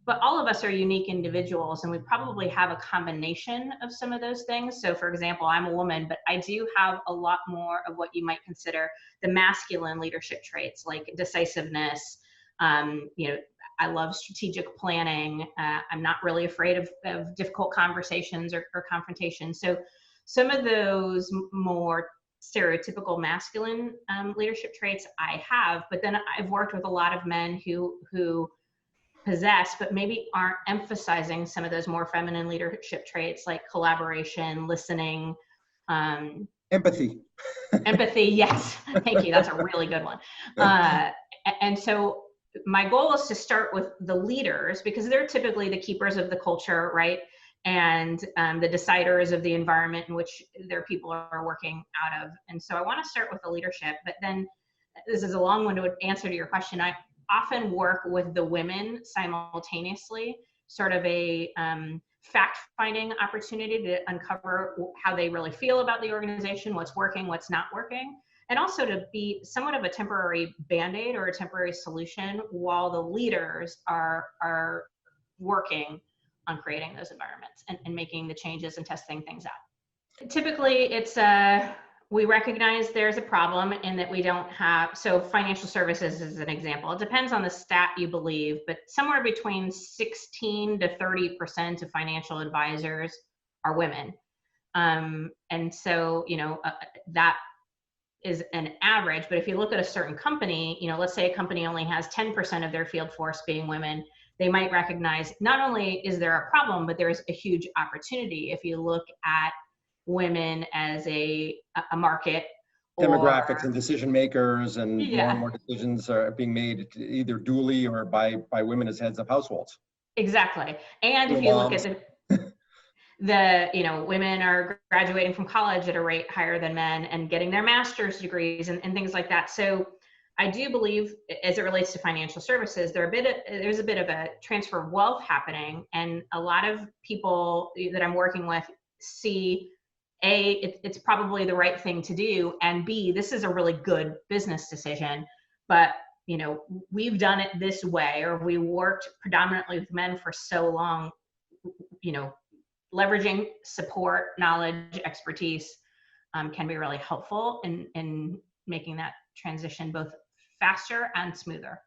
but all of us are unique individuals, and we probably have a combination of some of those things. So for example, I'm a woman, but I do have a lot more of what you might consider the masculine leadership traits, like decisiveness. You know, I love strategic planning. I'm not really afraid of difficult conversations or confrontation. So some of those more stereotypical masculine leadership traits I have, but then I've worked with a lot of men who possess, but maybe aren't emphasizing some of those more feminine leadership traits like collaboration, listening, empathy. Empathy, yes. Thank you. That's a really good one. And so my goal is to start with the leaders, because they're typically the keepers of the culture, right? And the deciders of the environment in which their people are working out of. And so I want to start with the leadership, but then this is a long-winded answer to your question. I often work with the women simultaneously, sort of a fact-finding opportunity to uncover how they really feel about the organization, what's working, what's not working, and also to be somewhat of a temporary Band-Aid or a temporary solution while the leaders are working on creating those environments and making the changes and testing things out. Typically, it's we recognize there's a problem in that we don't have, so financial services is an example. It depends on the stat you believe, but somewhere between 16 to 30% of financial advisors are women. And so, you know, that is an average, but if you look at a certain company, you know, let's say a company only has 10% of their field force being women, they might recognize not only is there a problem, but there's a huge opportunity if you look at women as a market. Demographics and decision makers, and more and more decisions are being made either dually or by women as heads of households. Exactly. And if you look at the you know, women are graduating from college at a rate higher than men and getting their master's degrees and things like that. So I do believe, as it relates to financial services, there's a bit of a transfer of wealth happening, and a lot of people that I'm working with see, A, it's probably the right thing to do, and B, this is a really good business decision, but you know, we've done it this way, or we worked predominantly with men for so long, you know, leveraging support, knowledge, expertise can be really helpful in making that transition both faster and smoother.